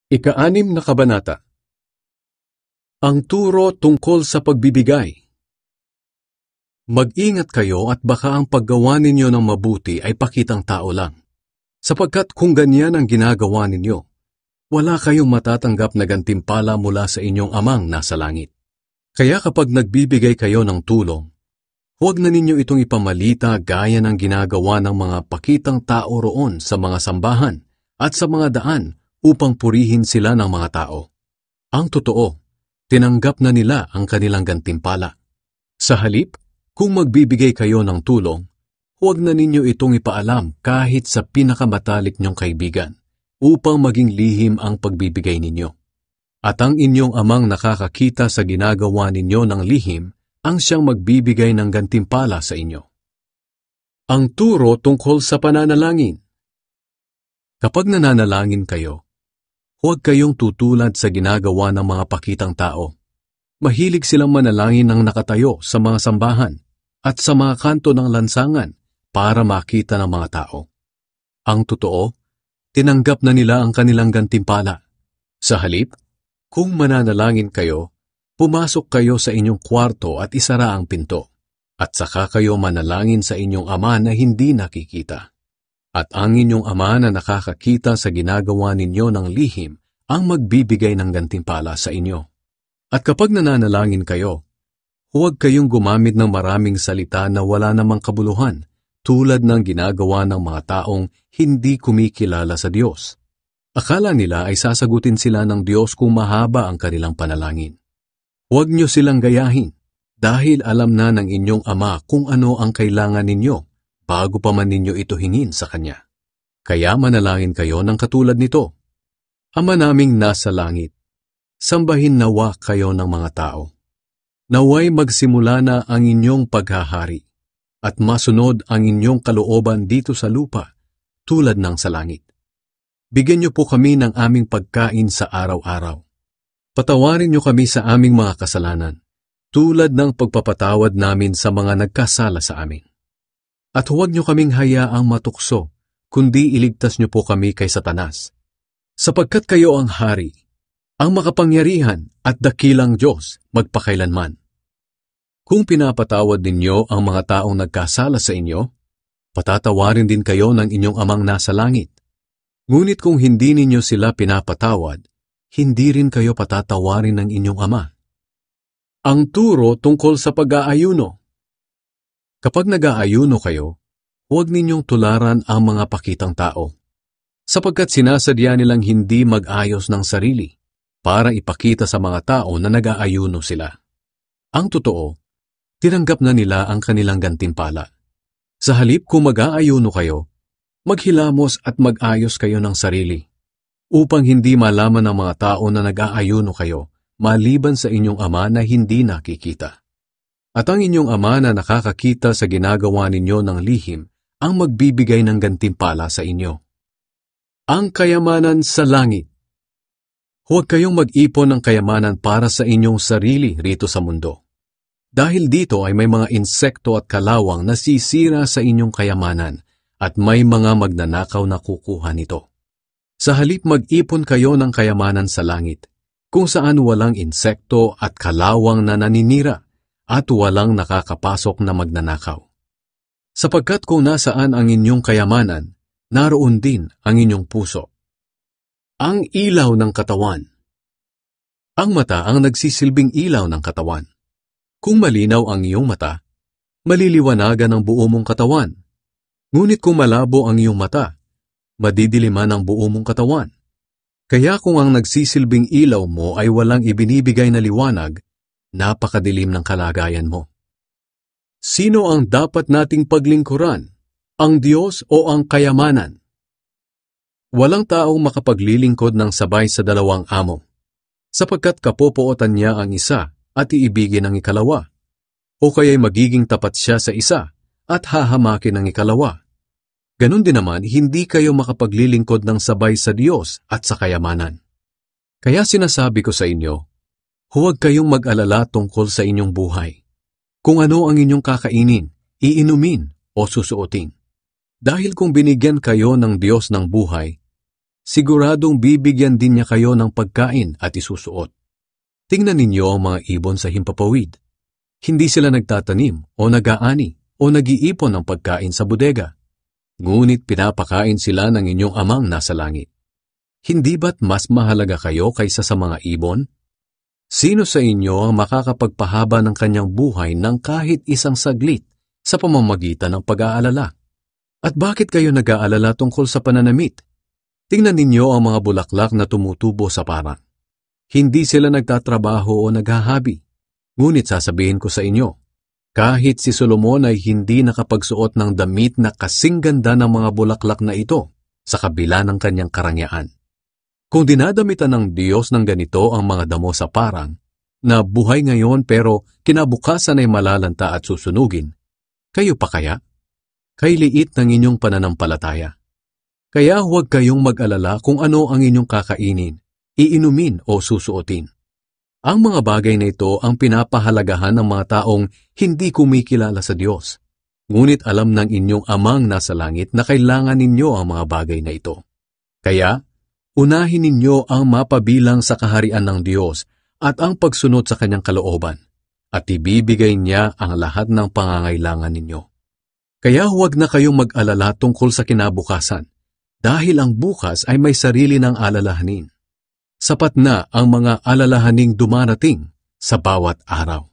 Ika-6 na kabanata. Ang turo tungkol sa pagbibigay. Mag-ingat kayo at baka ang paggawa ninyo ng mabuti ay pakitang tao lang. Sapagkat kung ganyan ang ginagawa ninyo, wala kayong matatanggap na gantimpala mula sa inyong amang nasa langit. Kaya kapag nagbibigay kayo ng tulong, huwag na ninyo itong ipamalita gaya ng ginagawa ng mga pakitang tao roon sa mga sambahan at sa mga daan upang purihin sila ng mga tao. Ang totoo, tinanggap na nila ang kanilang gantimpala. Sa halip, kung magbibigay kayo ng tulong, huwag na ninyo itong ipaalam kahit sa pinakamatalik nyong kaibigan, upang maging lihim ang pagbibigay ninyo. At ang inyong amang nakakakita sa ginagawa ninyo ng lihim, ang siyang magbibigay ng gantimpala sa inyo. Ang turo tungkol sa pananalangin. Kapag nananalangin kayo, huwag kayong tutulad sa ginagawa ng mga pakitang tao. Mahilig silang manalangin ng nakatayo sa mga sambahan at sa mga kanto ng lansangan para makita ng mga tao. Ang totoo, tinanggap na nila ang kanilang gantimpala. Sa halip, kung mananalangin kayo, pumasok kayo sa inyong kwarto at isara ang pinto, at saka kayo manalangin sa inyong ama na hindi nakikita. At ang inyong ama na nakakakita sa ginagawa ninyo ng lihim ang magbibigay ng gantimpala sa inyo. At kapag nananalangin kayo, huwag kayong gumamit ng maraming salita na wala namang kabuluhan, tulad ng ginagawa ng mga taong hindi kumikilala sa Diyos. Akala nila ay sasagutin sila ng Diyos kung mahaba ang kanilang panalangin. Huwag niyo silang gayahin, dahil alam na ng inyong ama kung ano ang kailangan ninyo, bago pa man ninyo ito hingin sa Kanya. Kaya manalangin kayo ng katulad nito. Ama naming nasa langit, sambahin nawa kayo ng mga tao. Naway magsimula na ang inyong paghahari, at masunod ang inyong kalooban dito sa lupa, tulad ng sa langit. Bigyan niyo po kami ng aming pagkain sa araw-araw. Patawarin niyo kami sa aming mga kasalanan, tulad ng pagpapatawad namin sa mga nagkasala sa amin. At huwag niyo kaming hayaang matukso, kundi iligtas niyo po kami kay Satanas. Sapagkat kayo ang hari, ang makapangyarihan at dakilang Diyos magpakailanman. Kung pinapatawad ninyo ang mga taong nagkasala sa inyo, patatawarin din kayo ng inyong amang nasa langit. Ngunit kung hindi ninyo sila pinapatawad, hindi rin kayo patatawarin ng inyong ama. Ang turo tungkol sa pag-aayuno. Kapag nag-aayuno kayo, huwag ninyong tularan ang mga pakitang tao, sapagkat sinasadya nilang hindi mag-ayos ng sarili para ipakita sa mga tao na nag-aayuno sila. Ang totoo, tinanggap na nila ang kanilang gantimpala. Sa halip kung mag-aayuno kayo, maghilamos at mag-ayos kayo ng sarili, upang hindi malaman ng mga tao na nag-aayuno kayo, maliban sa inyong ama na hindi nakikita. At ang inyong ama na nakakakita sa ginagawa ninyo ng lihim ang magbibigay ng gantimpala sa inyo. Ang kayamanan sa langit. Huwag kayong mag-ipon ng kayamanan para sa inyong sarili rito sa mundo. Dahil dito ay may mga insekto at kalawang na sisira sa inyong kayamanan at may mga magnanakaw na kukuha nito. Sa halip mag-ipon kayo ng kayamanan sa langit, kung saan walang insekto at kalawang na naninira, at walang nakakapasok na magnanakaw. Sapagkat kung nasaan ang inyong kayamanan, naroon din ang inyong puso. Ang ilaw ng katawan. Ang mata ang nagsisilbing ilaw ng katawan. Kung malinaw ang iyong mata, maliliwanagan ang buo mong katawan. Ngunit kung malabo ang iyong mata, madidiliman ang buo mong katawan. Kaya kung ang nagsisilbing ilaw mo ay walang ibinibigay na liwanag, napakadilim ng kalagayan mo. Sino ang dapat nating paglingkuran? Ang Diyos o ang kayamanan? Walang taong makapaglilingkod ng sabay sa dalawang amo, sapagkat kapopootan niya ang isa at iibigin ang ikalawa, o kaya'y magiging tapat siya sa isa at hahamakin ang ikalawa. Ganon din naman, hindi kayo makapaglilingkod ng sabay sa Diyos at sa kayamanan. Kaya sinasabi ko sa inyo, huwag kayong mag-alala tungkol sa inyong buhay, kung ano ang inyong kakainin, iinumin o susuotin. Dahil kung binigyan kayo ng Diyos ng buhay, siguradong bibigyan din niya kayo ng pagkain at isusuot. Tingnan ninyo ang mga ibon sa himpapawid. Hindi sila nagtatanim o nag-aani o nag-iipon ng pagkain sa bodega. Ngunit pinapakain sila ng inyong amang nasa langit. Hindi ba't mas mahalaga kayo kaysa sa mga ibon? Sino sa inyo ang makakapagpahaba ng kanyang buhay ng kahit isang saglit sa pamamagitan ng pag-aalala? At bakit kayo nag-aalala tungkol sa pananamit? Tingnan ninyo ang mga bulaklak na tumutubo sa parang. Hindi sila nagtatrabaho o naghahabi. Ngunit sasabihin ko sa inyo, kahit si Solomon ay hindi nakapagsuot ng damit na kasing ganda ng mga bulaklak na ito sa kabila ng kanyang karangyaan. Kung dinadamitan ng Diyos ng ganito ang mga damo sa parang, na buhay ngayon pero kinabukasan ay malalanta at susunugin, kayo pa kaya? Kay liit ng inyong pananampalataya. Kaya huwag kayong mag-alala kung ano ang inyong kakainin, iinumin o susuotin. Ang mga bagay na ito ang pinapahalagahan ng mga taong hindi kumikilala sa Diyos. Ngunit alam ng inyong amang nasa langit na kailangan ninyo ang mga bagay na ito. Kaya, unahin ninyo ang mapabilang sa kaharian ng Diyos at ang pagsunod sa kanyang kalooban, at ibibigay niya ang lahat ng pangangailangan ninyo. Kaya huwag na kayong mag-alala tungkol sa kinabukasan, dahil ang bukas ay may sarili ng alalahanin. Sapat na ang mga alalahaning dumarating sa bawat araw.